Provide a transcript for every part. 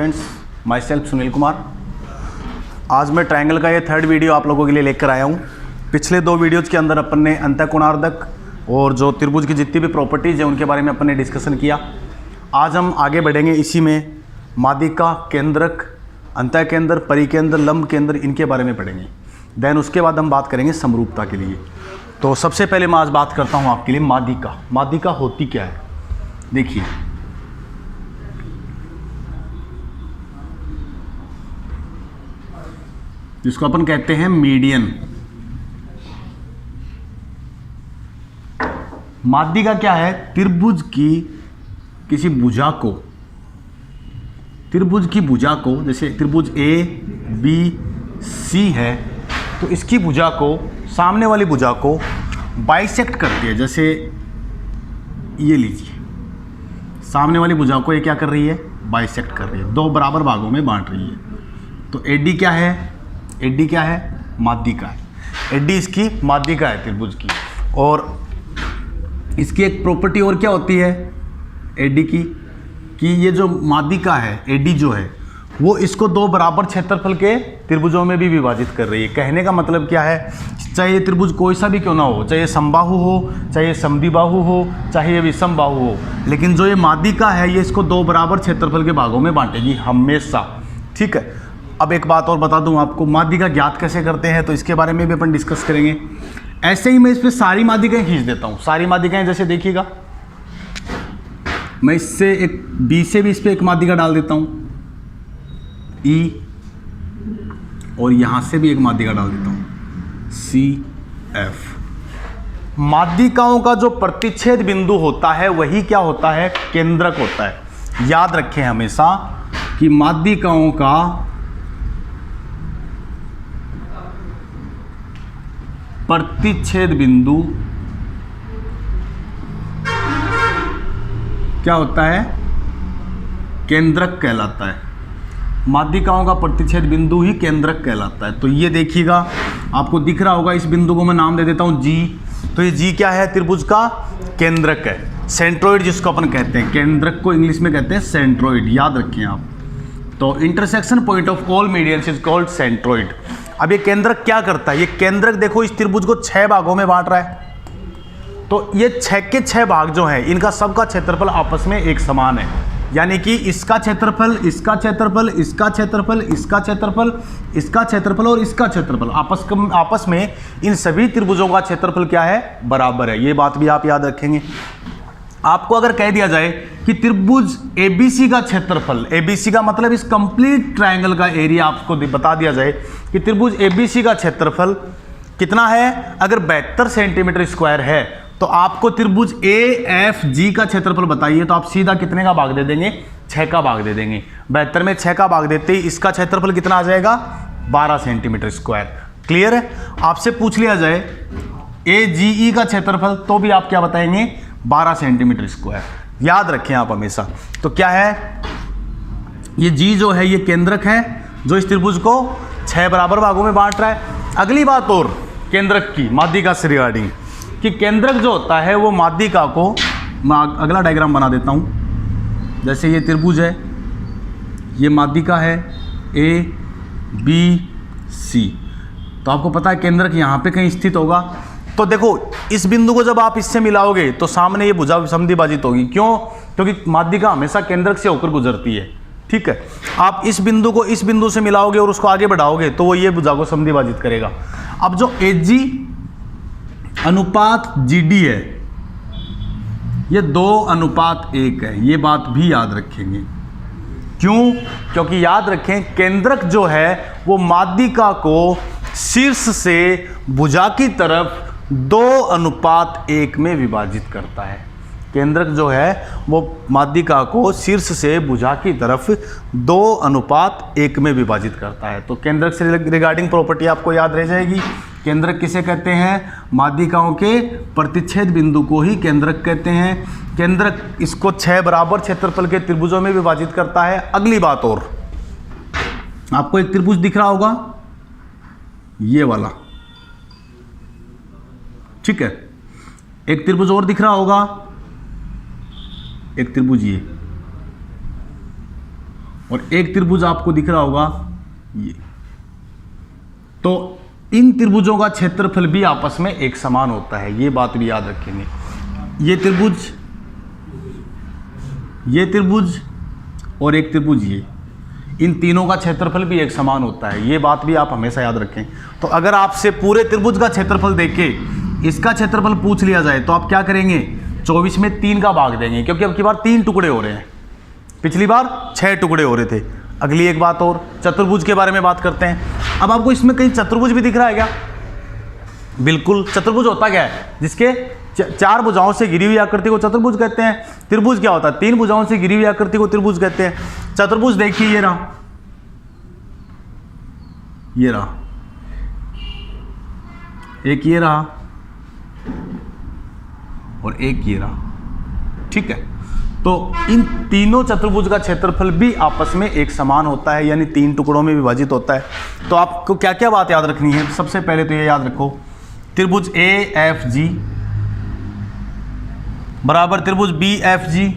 Friends, my self Sunil Kumar. आज मैं triangle का ये थर्ड वीडियो आप लोगों के लिए लेकर आया हूँ। पिछले दो वीडियोज़ के अंदर अपन ने अंतःकोणार्धक और जो त्रिभुज की जितनी भी प्रॉपर्टीज़ हैं उनके बारे में अपन ने डिस्कशन किया। आज हम आगे बढ़ेंगे इसी में माध्यिका, केंद्रक, अंतःकेंद्र, परिकेंद्र, लंब केंद्र, इनके बारे में पढ़ेंगे। देन उसके बाद हम बात करेंगे समरूपता के लिए। तो सबसे पहले मैं आज बात करता हूँ आपके लिए माध्यिका। माध्यिका होती क्या है, देखिए। जिसको अपन कहते हैं मीडियन। माध्यिका क्या है? त्रिभुज की किसी भुजा को, त्रिभुज की भुजा को, जैसे त्रिभुज ए बी सी है तो इसकी भुजा को, सामने वाली भुजा को बाइसेक्ट करती है। जैसे ये लीजिए, सामने वाली भुजा को ये क्या कर रही है? बाइसेक्ट कर रही है, दो बराबर भागों में बांट रही है। तो एडी क्या है? एडी क्या है? माध्यिका है। एडी इसकी माध्यिका है त्रिभुज की। और इसकी एक प्रॉपर्टी और क्या होती है एडी की, कि ये जो माध्यिका है, एडी जो है, वो इसको दो बराबर क्षेत्रफल के त्रिभुजों में भी विभाजित कर रही है। कहने का मतलब क्या है, चाहे ये त्रिभुज कोई सा भी क्यों ना हो, चाहे ये समबाहु हो, चाहे ये समद्विबाहु हो, चाहे ये विषमबाहु हो, लेकिन जो ये माध्यिका है ये इसको दो बराबर क्षेत्रफल के भागों में बांटेगी हमेशा। ठीक है। अब एक बात और बता दूं आपको, माध्यिका ज्ञात कैसे करते हैं तो इसके बारे में भी अपन डिस्कस करेंगे। ऐसे ही मैं इस पर सारी माध्यिकाएं खींच देता हूं। सारी माध्यिकाएं जैसे देखिएगा, मैं इससे एक बी से भी इस पर एक माध्यिका डाल देता हूं, ई, और यहां से भी एक माध्यिका डाल देता हूं, सी एफ। माध्यिकाओं का जो प्रतिच्छेद बिंदु होता है वही क्या होता है? केंद्रक होता है। याद रखें हमेशा कि माध्यिकाओं का प्रतिच्छेद बिंदु क्या होता है? केंद्रक कहलाता है। माध्यिकाओं का प्रतिच्छेद बिंदु ही केंद्रक कहलाता है। तो ये देखिएगा, आपको दिख रहा होगा, इस बिंदु को मैं नाम दे देता हूं जी। तो ये जी क्या है? त्रिभुज का केंद्रक है, सेंट्रोइड जिसको अपन कहते हैं। केंद्रक को इंग्लिश में कहते हैं सेंट्रोइड, याद रखें आप। तो intersection point of all medians is called centroid. अब ये केंद्रक क्या करता है? ये केंद्रक देखो इस त्रिभुज को 6 भागों में बांट रहा है। तो ये 6 के 6 भाग जो हैं, इनका सबका क्षेत्रफल आपस में एक समान है। यानी कि इसका क्षेत्रफल, इसका क्षेत्रफल, इसका क्षेत्रफल, इसका क्षेत्रफल, इसका क्षेत्रफल और इसका क्षेत्रफल आपस में इन सभी त्रिभुजों का क्षेत्रफल क्या है? बराबर है। ये बात भी आप याद रखेंगे। आपको अगर कह दिया जाए कि त्रिभुज एबीसी का क्षेत्रफल, एबीसी का मतलब इस कंप्लीट ट्रायंगल का एरिया, आपको बता दिया जाए कि त्रिभुज एबीसी का क्षेत्रफल कितना है? अगर 72 सेंटीमीटर स्क्वायर है तो आपको त्रिभुज ए एफ जी का क्षेत्रफल बताइए, तो आप सीधा कितने का भाग दे देंगे? 6 का भाग दे देंगे। 72 में 6 का भाग देते ही इसका क्षेत्रफल कितना आ जाएगा? 12 सेंटीमीटर स्क्वायर। क्लियर है? आपसे पूछ लिया जाए ए जी ई का क्षेत्रफल, तो भी आप क्या बताएंगे? 12 सेंटीमीटर स्क्वायर। याद रखें आप हमेशा। तो क्या है? ये जी जो है ये केंद्रक है, जो इस त्रिभुज को 6 बराबर भागों में बांट रहा है। अगली बात और केंद्रक की, माध्यिका से रिगार्डिंग, कि केंद्रक जो होता है वो माध्यिका को, मैं अगला डायग्राम बना देता हूं। जैसे ये त्रिभुज है, ये माध्यिका है ए बी सी, तो आपको पता है केंद्रक यहां पे कहीं स्थित होगा। तो देखो इस बिंदु को जब आप इससे मिलाओगे तो सामने ये भुजा समद्विभाजित होगी। क्यों? क्योंकि माध्यिका हमेशा केंद्रक से होकर गुजरती है। ठीक है। आप इस बिंदु को इस बिंदु से मिलाओगे और उसको आगे बढ़ाओगे तो वो ये भुजा को समद्विभाजित करेगा। अब जो एजी अनुपात जीडी है, ये 2:1 है। ये बात भी याद रखेंगे। क्यों? क्योंकि याद रखें केंद्रक जो है वो माध्यिका को शीर्ष से भुजा की तरफ 2:1 में विभाजित करता है। केंद्रक जो है वो माध्यिका को शीर्ष से भुजा की तरफ 2:1 में विभाजित करता है। तो केंद्रक से रिगार्डिंग प्रॉपर्टी आपको याद रह जाएगी। केंद्रक किसे कहते हैं? माध्यिकाओं के प्रतिच्छेद बिंदु को ही केंद्रक कहते हैं। केंद्रक इसको 6 बराबर क्षेत्रफल के त्रिभुजों में विभाजित करता है। अगली बात और, आपको एक त्रिभुज दिख रहा होगा, ये वाला। ठीक है। एक त्रिभुज और दिख रहा होगा, एक त्रिभुज ये, और एक त्रिभुज आपको दिख रहा होगा ये। तो इन त्रिभुजों का क्षेत्रफल भी आपस में एक समान होता है, ये बात भी याद रखेंगे। ये त्रिभुज और एक त्रिभुज ये, इन तीनों का क्षेत्रफल भी एक समान होता है, ये बात भी आप हमेशा याद रखें। तो अगर आपसे पूरे त्रिभुज का क्षेत्रफल देके इसका क्षेत्रफल पूछ लिया जाए तो आप क्या करेंगे, 24 में 3 का भाग देंगे, क्योंकि अब की बार 3 टुकड़े हो रहे हैं, पिछली बार 6 टुकड़े हो रहे थे। अगली एक बात और, चतुर्भुज के बारे में बात करते हैं। अब आपको इसमें कहीं चतुर्भुज भी दिख रहा है क्या? बिल्कुल, चतुर्भुज होता क्या है, जिसके 4 भुजाओं से घिरी हुई आकृति को चतुर्भुज कहते हैं। त्रिभुज क्या होता है, 3 भुजाओं से घिरी हुई आकृति को त्रिभुज कहते हैं। चतुर्भुज देखिए, ये रहा, ये रहा, एक ये रहा और एक ये रहा, ठीक है। तो इन तीनों चतुर्भुज का क्षेत्रफल भी आपस में एक समान होता है, यानी 3 टुकड़ों में विभाजित होता है। तो आपको क्या क्या बात याद रखनी है? सबसे पहले तो ये याद रखो, त्रिभुज AFG बराबर त्रिभुज BFG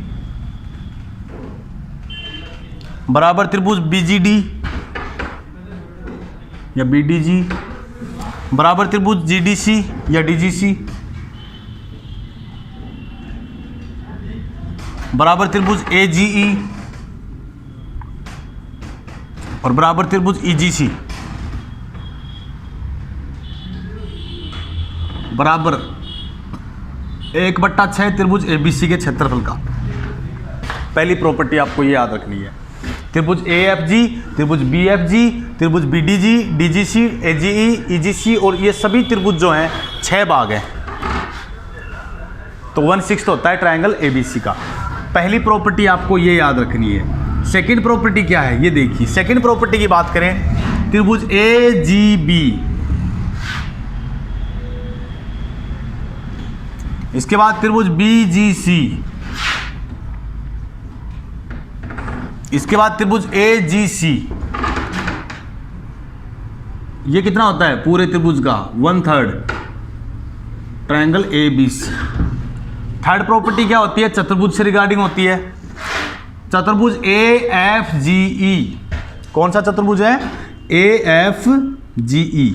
बराबर त्रिभुज BGD या BDG बराबर त्रिभुज GDC या DGC बराबर त्रिभुज AGE और बराबर त्रिभुज EGC बराबर 1/6 त्रिभुज ABC के क्षेत्रफल का। पहली प्रॉपर्टी आपको ये याद रखनी है, त्रिभुज AFG, त्रिभुज BFG, त्रिभुज BDG, DGC, AGE, EGC और ये सभी त्रिभुज जो हैं 6 भाग हैं, तो 1/6 होता है ट्रायंगल ABC का। पहली प्रॉपर्टी आपको ये याद रखनी है। सेकंड प्रॉपर्टी क्या है, ये देखिए। सेकंड प्रॉपर्टी की बात करें, त्रिभुज AGB, इसके बाद त्रिभुज BGC, इसके बाद त्रिभुज AGC। ये कितना होता है पूरे त्रिभुज का? 1/3 ट्रायंगल ABC। थर्ड प्रॉपर्टी क्या होती है? चतुर्भुज से रिगार्डिंग होती है। चतुर्भुज AFGE, कौन सा चतुर्भुज है? AFGE,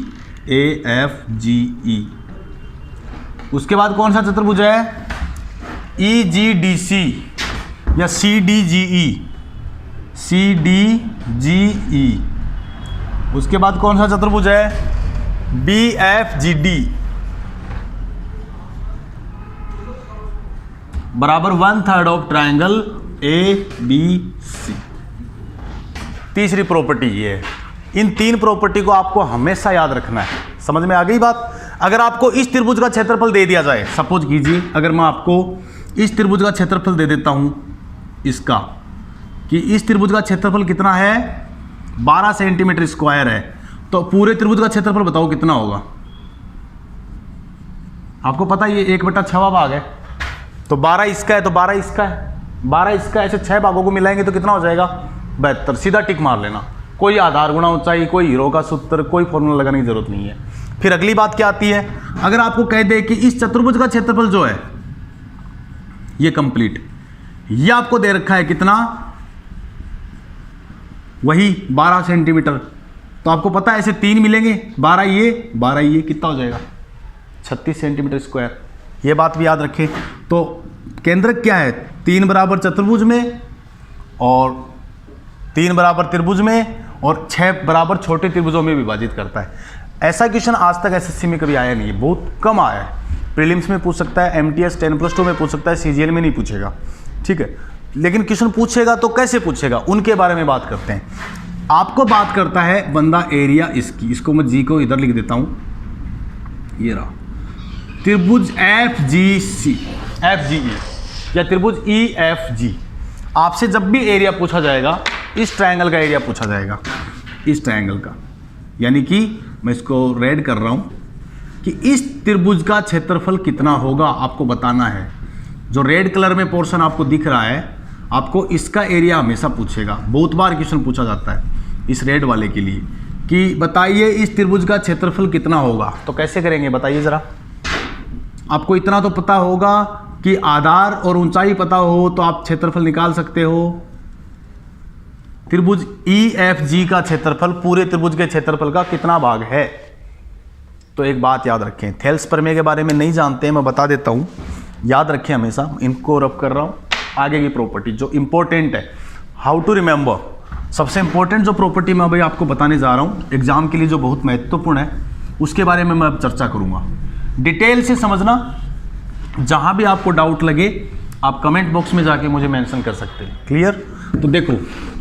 AFGE। उसके बाद कौन सा चतुर्भुज है? EGDC या CDGE, CDGE। उसके बाद कौन सा चतुर्भुज है? BFGD बराबर 1/3 ऑफ ट्रायंगल ABC। तीसरी प्रॉपर्टी ये है। इन 3 प्रॉपर्टी को आपको हमेशा याद रखना है। समझ में आ गई बात? अगर आपको इस त्रिभुज का क्षेत्रफल दे दिया जाए, सपोज कीजिए अगर मैं आपको इस त्रिभुज का क्षेत्रफल दे देता हूं इसका, कि इस त्रिभुज का क्षेत्रफल कितना है? 12 सेंटीमीटर स्क्वायर है, तो पूरे त्रिभुज का क्षेत्रफल बताओ कितना होगा? आपको पता है ये 1/6 भाग है, तो 12 इसका है तो 12 इसका है, 12 इसका, ऐसे 6 भागों को मिलाएंगे तो कितना हो जाएगा? 72। सीधा टिक मार लेना, कोई आधार गुणा ऊंचाई, कोई हीरो का सूत्र, कोई फॉर्मूला लगाने की जरूरत नहीं है। फिर अगली बात क्या आती है? अगर आपको कह दे कि इस चतुर्भुज का क्षेत्रफल जो है ये कंप्लीट, ये आपको दे रखा है कितना? वही 12 सेंटीमीटर। तो आपको पता है ऐसे 3 मिलेंगे, 12 ये 12 ये, कितना हो जाएगा? 36 सेंटीमीटर स्क्वायर। ये बात भी याद रखें। तो केंद्रक क्या है? 3 बराबर चतुर्भुज में और 3 बराबर त्रिभुज में और 6 बराबर छोटे त्रिभुजों में विभाजित करता है। ऐसा क्वेश्चन आज तक एसएससी में कभी आया नहीं है, बहुत कम आया है। प्रीलिम्स में पूछ सकता है, MTS 10+2 में पूछ सकता है, CGL में नहीं पूछेगा, ठीक है। लेकिन क्वेश्चन पूछेगा तो कैसे पूछेगा, उनके बारे में बात करते हैं। आपको बात करता है बंदा एरिया इसकी, इसको मैं जी को इधर लिख देता हूँ, ये रहा त्रिभुज FGE या त्रिभुज EFG। आपसे जब भी एरिया पूछा जाएगा, इस ट्रायंगल का एरिया पूछा जाएगा, इस ट्रायंगल का, यानी कि मैं इसको रेड कर रहा हूँ कि इस त्रिभुज का क्षेत्रफल कितना होगा आपको बताना है। जो रेड कलर में पोर्शन आपको दिख रहा है, आपको इसका एरिया हमेशा पूछेगा। बहुत बार क्वेश्चन पूछा जाता है इस रेड वाले के लिए कि बताइए इस त्रिभुज का क्षेत्रफल कितना होगा। तो कैसे करेंगे बताइए ज़रा? आपको इतना तो पता होगा कि आधार और ऊंचाई पता हो तो आप क्षेत्रफल निकाल सकते हो, त्रिभुज EFG का क्षेत्रफल पूरे त्रिभुज के क्षेत्रफल का कितना भाग है? तो एक बात याद रखें, थेल्स प्रमेय के बारे में नहीं जानते हैं, मैं बता देता हूं, याद रखें हमेशा, इनको रब कर रहा हूं। आगे की प्रॉपर्टी जो इंपॉर्टेंट है, हाउ टू रिमेंबर, सबसे इंपॉर्टेंट जो प्रॉपर्टी मैं भाई आपको बताने जा रहा हूं एग्जाम के लिए, जो बहुत महत्वपूर्ण है, उसके बारे में मैं अब चर्चा करूंगा। डिटेल से समझना, जहां भी आपको डाउट लगे आप कमेंट बॉक्स में जाके मुझे मेंशन कर सकते हैं। क्लियर? तो देखो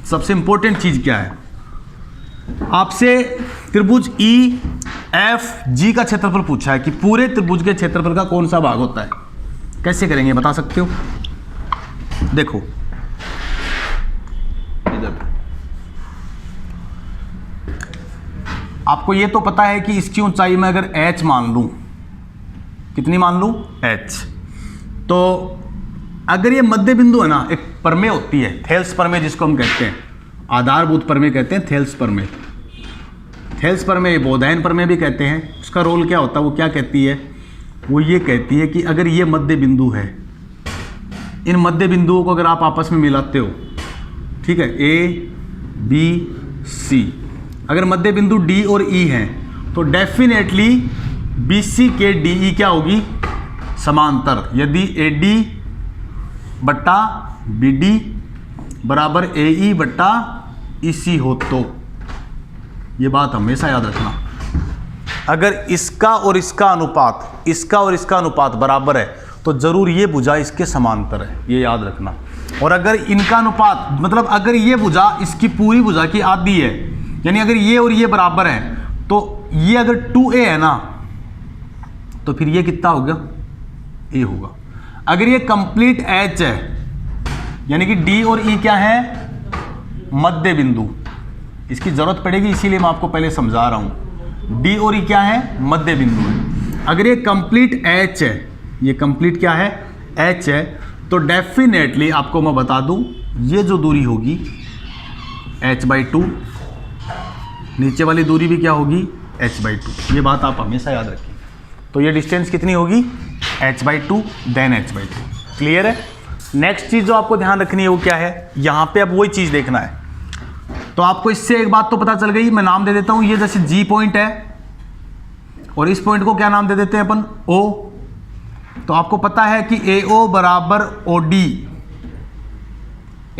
सबसे इंपॉर्टेंट चीज क्या है, आपसे त्रिभुज EFG का क्षेत्रफल पूछा है कि पूरे त्रिभुज के क्षेत्रफल का कौन सा भाग होता है। कैसे करेंगे बता सकते हो? देखो इधर आपको ये तो पता है कि इसकी ऊंचाई में अगर h मान लूं, कितनी मान लूं? h, तो अगर ये मध्य बिंदु है ना, एक प्रमेय होती है थेल्स प्रमेय जिसको हम कहते हैं, आधारभूत प्रमेय कहते हैं थेल्स प्रमेय। थेल्स प्रमेय बोधायन प्रमेय भी कहते हैं। उसका रोल क्या होता है, वो क्या कहती है? वो ये कहती है कि अगर ये मध्य बिंदु है, इन मध्य बिंदुओं को अगर आप आपस में मिलाते हो, ठीक है, A B C, अगर मध्य बिंदु D और E हैं तो डेफिनेटली BC के DE क्या होगी? समांतर। यदि AD बट्टा BD बराबर AE बट्टा EC हो तो, ये बात हमेशा याद रखना, अगर इसका और इसका अनुपात, इसका और इसका अनुपात बराबर है तो जरूर ये भुजा इसके समांतर है, ये याद रखना। और अगर इनका अनुपात, मतलब अगर ये भुजा इसकी पूरी भुजा की आधी है, यानी अगर ये और ये बराबर है, तो ये अगर 2A है ना, तो फिर ये कितना होगा? A होगा। अगर ये कंप्लीट H है, यानी कि D और E क्या है? मध्य बिंदु, इसकी जरूरत पड़ेगी इसीलिए मैं आपको पहले समझा रहा हूं। D और E क्या है? मध्य बिंदु है। अगर ये कंप्लीट H है, ये कंप्लीट क्या है? H है, तो डेफिनेटली आपको मैं बता दूं, ये जो दूरी होगी h/2, नीचे वाली दूरी भी क्या होगी? h/2। ये बात आप हमेशा याद रखें। तो ये डिस्टेंस कितनी होगी? h/2 then h/2। क्लियर है? नेक्स्ट चीज जो आपको ध्यान रखनी है वो क्या है, यहां पे अब वही चीज देखना है। तो आपको इससे एक बात तो पता चल गई, मैं नाम दे देता हूं, ये जैसे G पॉइंट है और इस पॉइंट को क्या नाम दे देते हैं अपन? O। तो आपको पता है कि AO बराबर OD,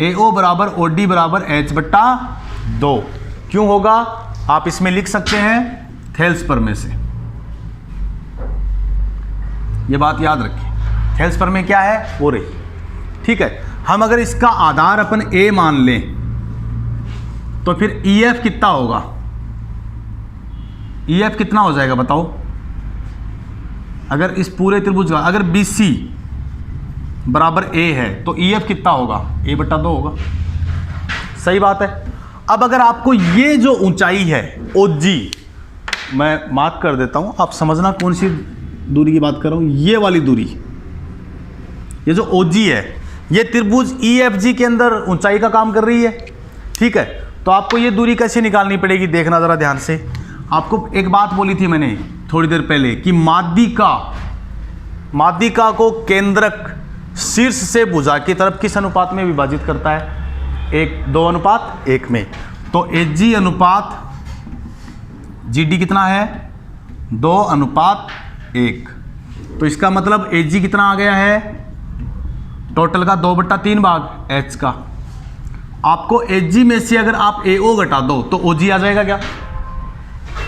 AO बराबर OD बराबर h/2 क्यों होगा? आप इसमें लिख सकते हैं थेल्स प्रमेय से। ये बात याद रखिए, थेल्स प्रमेय क्या है? हो रही, ठीक है। हम अगर इसका आधार अपन A मान लें तो फिर EF कितना होगा? EF कितना हो जाएगा बताओ? अगर इस पूरे त्रिभुज का अगर BC बराबर A है तो EF कितना होगा? A/2 होगा। सही बात है। अब अगर आपको ये जो ऊंचाई है OG, मैं मार्क कर देता हूं, आप समझना कौन सी दूरी की बात कर रहा हूं, ये वाली दूरी, ये जो OG है, ये त्रिभुज EFG के अंदर ऊंचाई का काम कर रही है, ठीक है। तो आपको ये दूरी कैसे निकालनी पड़ेगी, देखना जरा ध्यान से। आपको एक बात बोली थी मैंने थोड़ी देर पहले कि माध्यिका को केंद्रक शीर्ष से भुजा की तरफ किस अनुपात में विभाजित करता है? 2:1 में। तो AG अनुपात GD कितना है? 2:1। तो इसका मतलब AG कितना आ गया है? टोटल का 2/3 भाग H का। आपको AG में से अगर आप AO घटा दो तो OG आ जाएगा क्या?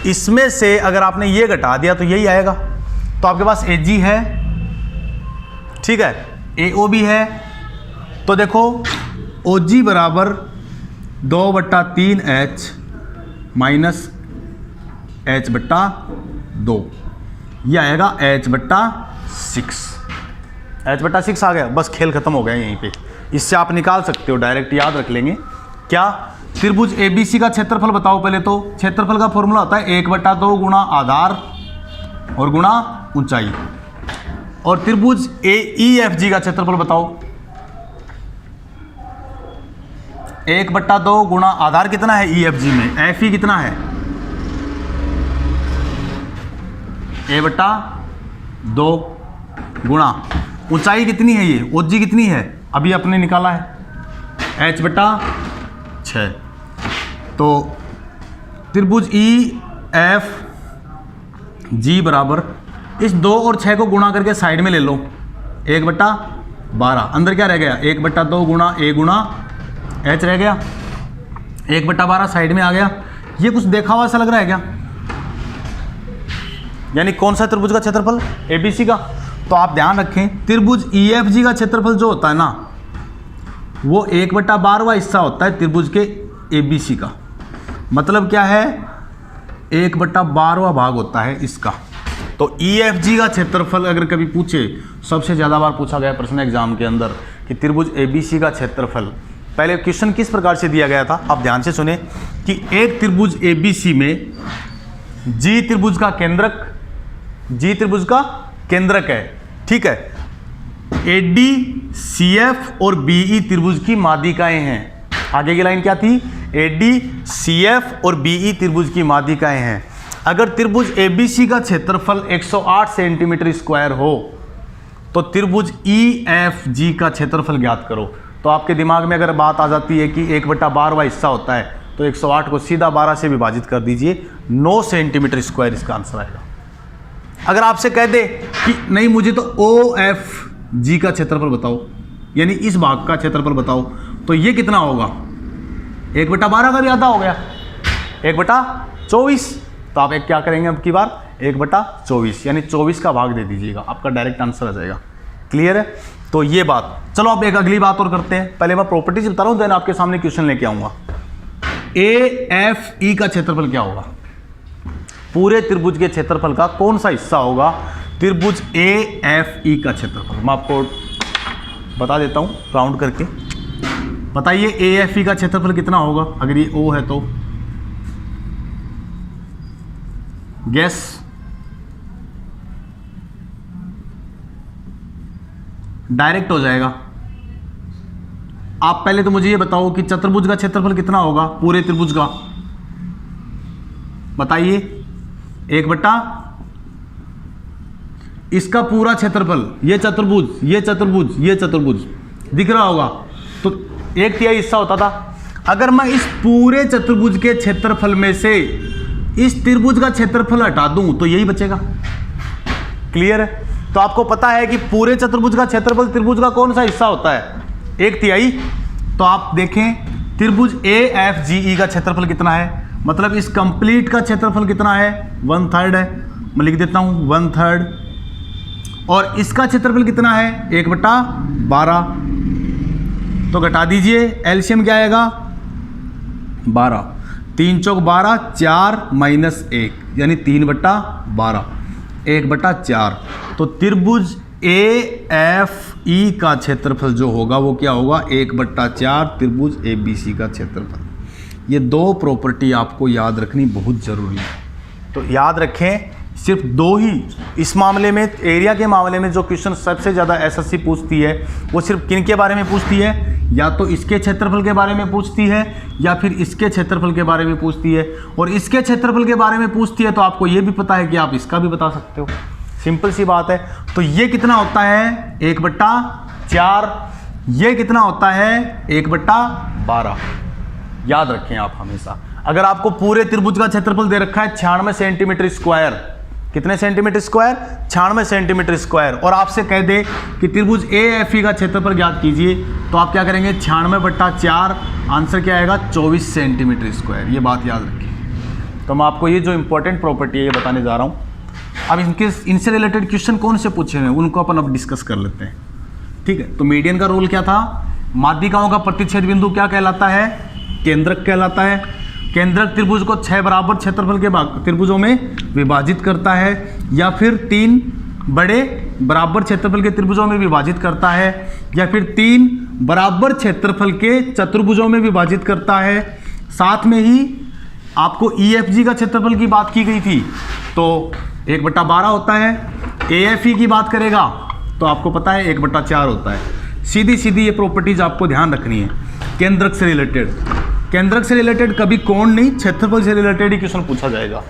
इसमें से अगर आपने ये घटा दिया तो यही आएगा। तो आपके पास AG है, ठीक है, AO भी है। तो देखो OG बराबर 2/3H माइनस H/2, ये आएगा H/6। H/6 आ गया, बस खेल खत्म हो गया यहीं पे। इससे आप निकाल सकते हो डायरेक्ट, याद रख लेंगे। क्या? त्रिभुज ABC का क्षेत्रफल बताओ पहले तो। क्षेत्रफल का फॉर्मूला होता है 1/2 गुणा आधार और गुणा ऊंचाई। और त्रिभुज EFG का क्षेत्रफल बताओ। 1/2 गुणा आधार कितना है EFG में? FE कितना है? A/2 गुणा ऊंचाई कितनी है? ये OG कितनी है? अभी आपने निकाला है H/6। तो त्रिभुज ई एफ जी बराबर इस 2 और 6 को गुणा करके साइड में ले लो, 1/12। अंदर क्या रह गया, 1/2 गुणा ए गुणा एच रह गया, 1/12 साइड में आ गया। ये कुछ देखा हुआ ऐसा लग रहा है क्या? यानी कौन सा त्रिभुज का क्षेत्रफल, एबीसी का। तो आप ध्यान रखें, त्रिभुज ईएफजी का क्षेत्रफल जो होता है ना, वो 1/12वां हिस्सा होता है त्रिभुज के एबीसी का। मतलब क्या है, 1/12वां भाग होता है इसका। तो ईएफजी का क्षेत्रफल अगर कभी पूछे, सबसे ज़्यादा बार पूछा गया प्रश्न एग्जाम के अंदर कि त्रिभुज एबीसी का क्षेत्रफल, पहले क्वेश्चन किस प्रकार से दिया गया था, आप ध्यान से सुने कि एक त्रिभुज एबीसी में जी त्रिभुज का केंद्रक, जी त्रिभुज का केंद्रक है, ठीक है। एडी सीएफ और बीई त्रिभुज की माध्यिकाएं हैं। आगे की लाइन क्या थी, एडी सीएफ और बीई त्रिभुज की माध्यिकाएं हैं। अगर त्रिभुज एबीसी का क्षेत्रफल 108 सेंटीमीटर स्क्वायर हो तो त्रिभुज ईएफजी का क्षेत्रफल ज्ञात करो। तो आपके दिमाग में अगर बात आ जाती है कि 1/12वां हिस्सा होता है, तो 108 को सीधा 12 से विभाजित कर दीजिए, 9 सेंटीमीटर स्क्वायर इसका आंसर आएगा। अगर आपसे कह दे कि नहीं मुझे तो ओ एफ जी का क्षेत्रफल बताओ, यानी इस भाग का क्षेत्रफल बताओ, तो ये कितना होगा, 1/12 का भी आधा हो गया, 1/24। तो आप एक क्या करेंगे अब की बार, 1/24 यानी 24 का भाग दे दीजिएगा, आपका डायरेक्ट आंसर आ जाएगा। क्लियर है? तो ये बात। चलो अब एक अगली बात और करते हैं। पहले मैं प्रॉपर्टीज बता रहा हूँ, देन आपके सामने क्वेश्चन लेके आऊंगा। ए एफ ई का क्षेत्रफल क्या होगा, पूरे त्रिभुज के क्षेत्रफल का कौन सा हिस्सा होगा त्रिभुज ए एफ ई का क्षेत्रफल। मैं आपको बता देता हूं राउंड करके। बताइए ए एफ ई का क्षेत्रफल कितना होगा, अगर ये ओ है तो गैस। डायरेक्ट हो जाएगा। आप पहले तो मुझे ये बताओ कि चतुर्भुज का क्षेत्रफल कितना होगा पूरे त्रिभुज का, बताइए। 1/, इसका पूरा क्षेत्रफल, ये चतुर्भुज, ये चतुर्भुज, ये चतुर्भुज दिख रहा होगा, तो 1/3 हिस्सा होता था। अगर मैं इस पूरे चतुर्भुज के क्षेत्रफल में से इस त्रिभुज का क्षेत्रफल हटा दूं तो यही बचेगा। क्लियर है? तो आपको पता है कि पूरे चतुर्भुज का क्षेत्रफल त्रिभुज का कौन सा हिस्सा होता है, 1/3। तो आप देखें त्रिभुज ए एफ जी ई का क्षेत्रफल कितना है, मतलब इस कंप्लीट का क्षेत्रफल कितना है, 1/3 है। मैं लिख देता हूं 1/3। और इसका क्षेत्रफल कितना है, 1/12। तो घटा दीजिए, एलसीएम क्या आएगा, 12। 3 चौक 12, 4 माइनस 1 यानी 3/12, 1/4। तो त्रिभुज ए एफ ई का क्षेत्रफल जो होगा वो क्या होगा, 1/4 त्रिभुज ए बी सी का क्षेत्रफल। ये 2 प्रॉपर्टी आपको याद रखनी बहुत जरूरी है। तो याद रखें, सिर्फ 2 ही इस मामले में, एरिया के मामले में जो क्वेश्चन सबसे ज़्यादा एसएससी पूछती है वो सिर्फ किन के बारे में पूछती है, या तो इसके क्षेत्रफल के बारे में पूछती है या फिर इसके क्षेत्रफल के बारे में पूछती है। और इसके क्षेत्रफल के बारे में पूछती है तो आपको ये भी पता है कि आप इसका भी बता सकते हो। सिंपल सी बात है। तो ये कितना होता है, 1/4। ये कितना होता है, 1/12। याद रखें आप हमेशा। अगर आपको पूरे त्रिभुज का क्षेत्रफल दे रखा है 96 सेंटीमीटर स्क्वायर, कितने सेंटीमीटर स्क्वायर, 96 सेंटीमीटर स्क्वायर, और आपसे कह दे कि त्रिभुज ए एफ ई का क्षेत्रफल ज्ञात कीजिए, तो आप क्या करेंगे, 96/4, आंसर क्या आएगा, 24 सेंटीमीटर स्क्वायर। ये बात याद रखिए। तो मैं आपको ये जो इंपॉर्टेंट प्रॉपर्टी है ये बताने जा रहा हूँ। अब इनसे रिलेटेड क्वेश्चन कौन से पूछे हैं उनको अपन अब डिस्कस कर लेते हैं। ठीक है, तो मीडियन का रोल क्या था, माध्यिकाओं का प्रतिच्छेद बिंदु क्या कहलाता है, केंद्रक कहलाता है। केंद्रक त्रिभुज को 6 बराबर क्षेत्रफल के त्रिभुजों में विभाजित करता है, या फिर 3 बड़े बराबर क्षेत्रफल के त्रिभुजों में विभाजित करता है, या फिर 3 बराबर क्षेत्रफल के चतुर्भुजों में विभाजित करता है। साथ में ही आपको EFG का क्षेत्रफल की बात की गई थी, तो 1/12 होता है। AFE की बात करेगा तो आपको पता है 1/4 होता है। सीधी सीधी ये प्रॉपर्टीज आपको ध्यान रखनी है। केंद्रक से रिलेटेड, केंद्रक से रिलेटेड कभी कोण नहीं, क्षेत्रफल से रिलेटेड ही क्वेश्चन पूछा जाएगा।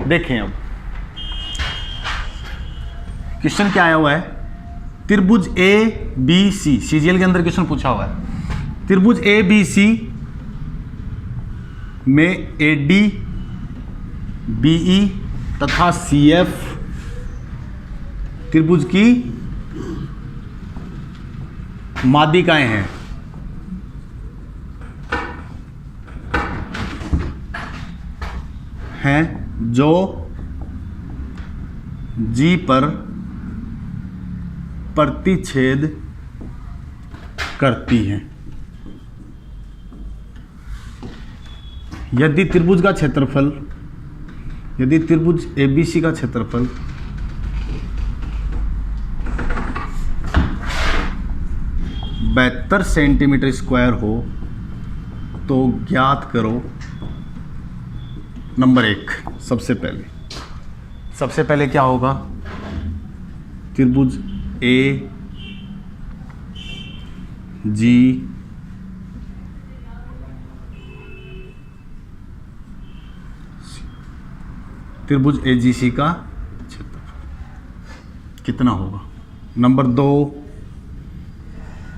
देखें अब क्वेश्चन क्या आया हुआ है, त्रिभुज ABC, CGL के अंदर क्वेश्चन पूछा हुआ है। त्रिभुज ABC में AD, BE तथा CF त्रिभुज की माध्यिकाएं हैं जो G पर प्रतिच्छेद करती हैं। यदि त्रिभुज ABC का क्षेत्रफल 72 सेंटीमीटर स्क्वायर हो तो ज्ञात करो। नंबर 1, सबसे पहले क्या होगा? त्रिभुज AG त्रिभुज AGC का क्षेत्रफल कितना होगा? नंबर 2,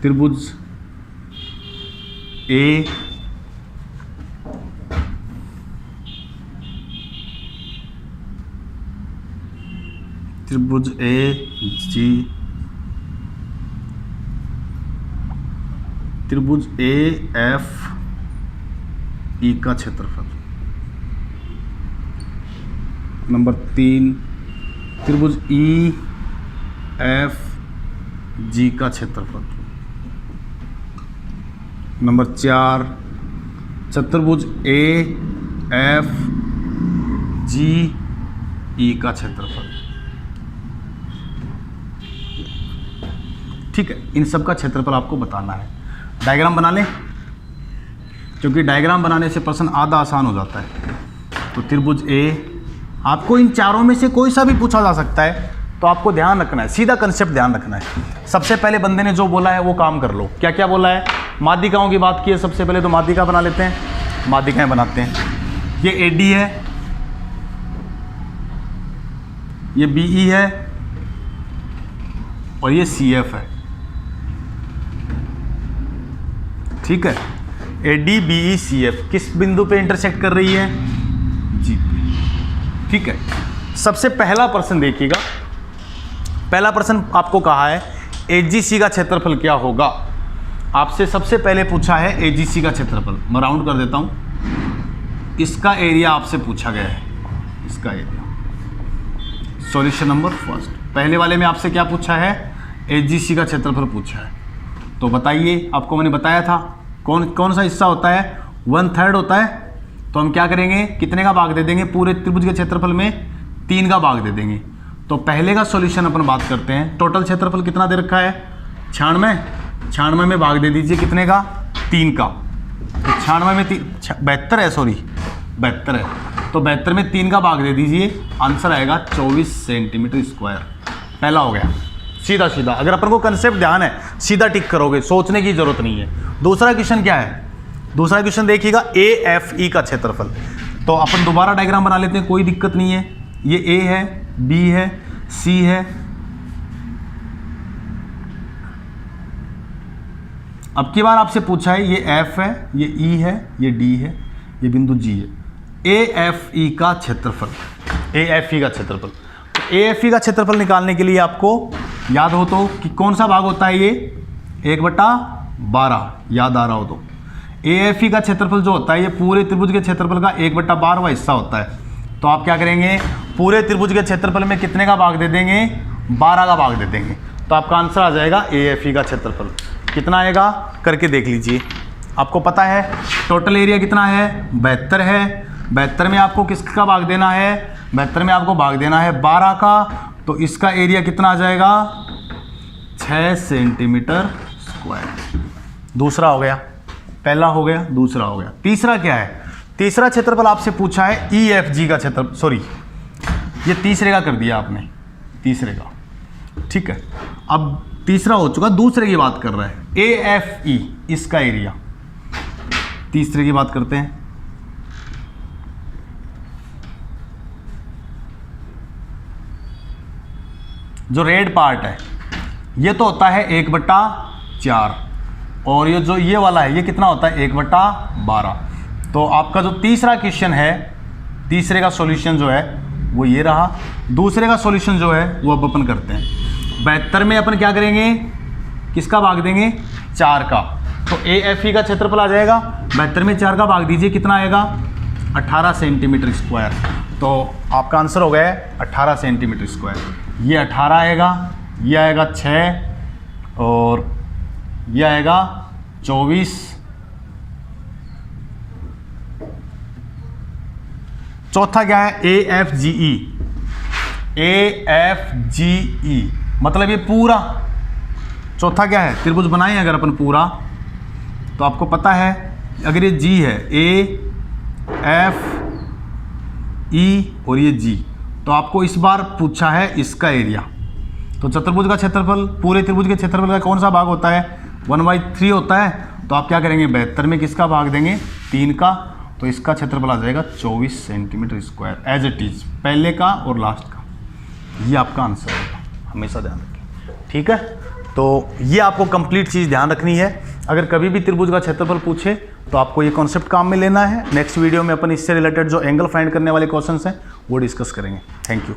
त्रिभुज त्रिभुज AFE का क्षेत्रफल। नंबर 3, त्रिभुज EFG का क्षेत्रफल। नंबर 4, चतुर्भुज AFGE का क्षेत्रफल। ठीक है, इन सब का क्षेत्रफल आपको बताना है। डायग्राम बना लें, क्योंकि डायग्राम बनाने से प्रश्न आधा आसान हो जाता है। तो त्रिभुज A, आपको इन चारों में से कोई सा भी पूछा जा सकता है, तो आपको ध्यान रखना है, सीधा कंसेप्ट ध्यान रखना है। सबसे पहले बंदे ने जो बोला है वो काम कर लो। क्या क्या बोला है? माध्यिकाओं की बात की है। सबसे पहले तो माध्यिका बना लेते हैं, माध्यिकाएं बनाते हैं। ये AD है, ये BE है और ये CF है। ठीक है, AD BE CF किस बिंदु पे इंटरसेक्ट कर रही है? G पे। ठीक है, सबसे पहला प्रश्न देखिएगा। पहला प्रश्न आपको कहा है AGC का क्षेत्रफल क्या होगा। आपसे सबसे पहले पूछा है AGC का क्षेत्रफल। मैं राउंड कर देता हूं, इसका एरिया आपसे पूछा गया है, इसका एरिया। सॉल्यूशन नंबर फर्स्ट, पहले वाले में आपसे क्या पूछा है? AGC का क्षेत्रफल पूछा है। तो बताइए, आपको मैंने बताया था कौन सा हिस्सा होता है? 1/3 होता है। तो हम क्या करेंगे? कितने का भाग दे देंगे? पूरे त्रिभुज के क्षेत्रफल में 3 का भाग दे देंगे। तो पहले का सॉल्यूशन अपन बात करते हैं। टोटल क्षेत्रफल कितना दे रखा है? 96 में भाग दे दीजिए कितने का? 3 का। तो 96 में 72 है, सॉरी 72 है। तो 72 में 3 का भाग दे दीजिए, आंसर आएगा 24 सेंटीमीटर स्क्वायर। पहला हो गया, सीधा सीधा। अगर अपन को कंसेप्ट ध्यान है, सीधा टिक करोगे, सोचने की जरूरत नहीं है। दूसरा क्वेश्चन क्या है? दूसरा क्वेश्चन देखिएगा, AFE का क्षेत्रफल। तो अपन दोबारा डायग्राम बना लेते हैं, कोई दिक्कत नहीं है। ये A है, B है, C है, अब की बार आपसे पूछा है ये F है, ये E है, ये D है, ये बिंदु G है। AFE का क्षेत्रफल, AFE का क्षेत्रफल। तो AFE का क्षेत्रफल निकालने के लिए आपको याद हो तो कि कौन सा भाग होता है? ये 1/12, याद आ रहा हो तो। AFE का क्षेत्रफल जो होता है, ये पूरे त्रिभुज के क्षेत्रफल का 1/12वां हिस्सा होता है। तो आप क्या करेंगे? पूरे त्रिभुज के क्षेत्रफल में कितने का भाग दे देंगे? 12 का भाग दे देंगे। तो आपका आंसर आ जाएगा AFE का क्षेत्रफल। कितना आएगा करके देख लीजिए। आपको पता है टोटल एरिया कितना है? 72 है। 72 में आपको किसका भाग देना है? 72 में आपको भाग देना है 12 का। तो इसका एरिया कितना आ जाएगा? 6 सेंटीमीटर स्क्वायर। दूसरा हो गया, पहला हो गया, दूसरा हो गया। तीसरा क्या है? तीसरा क्षेत्रफल आपसे पूछा है EFG का क्षेत्रफल। सॉरी, ये तीसरे का कर दिया आपने, तीसरे का। ठीक है, अब तीसरा हो चुका, दूसरे की बात कर रहा है। AFE, इसका एरिया। तीसरे की बात करते हैं। जो रेड पार्ट है ये तो होता है 1/4, और ये जो ये वाला है ये कितना होता है? 1/12। तो आपका जो तीसरा क्वेश्चन है, तीसरे का सॉल्यूशन जो है वो ये रहा। दूसरे का सॉल्यूशन जो है वो अब अपन करते हैं। 72 में अपन क्या करेंगे, किसका भाग देंगे, 4 का। तो AFE का क्षेत्रफल आ जाएगा, 72 में 4 का भाग दीजिए, कितना आएगा, 18 सेंटीमीटर स्क्वायर। तो आपका आंसर हो गया है 18 सेंटीमीटर स्क्वायर। ये 18 आएगा, ये आएगा 6 और ये आएगा 24। चौथा क्या है, AFGE। AFGE मतलब ये पूरा। चौथा क्या है, त्रिभुज बनाए अगर अपन पूरा, तो आपको पता है अगर ये G है, AFE और ये G, तो आपको इस बार पूछा है इसका एरिया। तो चतुर्भुज का क्षेत्रफल, पूरे त्रिभुज के क्षेत्रफल का कौन सा भाग होता है, 1/3 होता है। तो आप क्या करेंगे, 72 में किसका भाग देंगे, 3 का। तो इसका क्षेत्रफल आ जाएगा 24 centimetre square, as it is, पहले का और लास्ट का। ये आपका आंसर होगा, हमेशा ध्यान रखें, ठीक है। तो ये आपको कंप्लीट चीज़ ध्यान रखनी है। अगर कभी भी त्रिभुज का क्षेत्रफल पूछे तो आपको ये कॉन्सेप्ट काम में लेना है। नेक्स्ट वीडियो में अपन इससे रिलेटेड जो एंगल फाइंड करने वाले क्वेश्चंस हैं वो डिस्कस करेंगे। Thank you.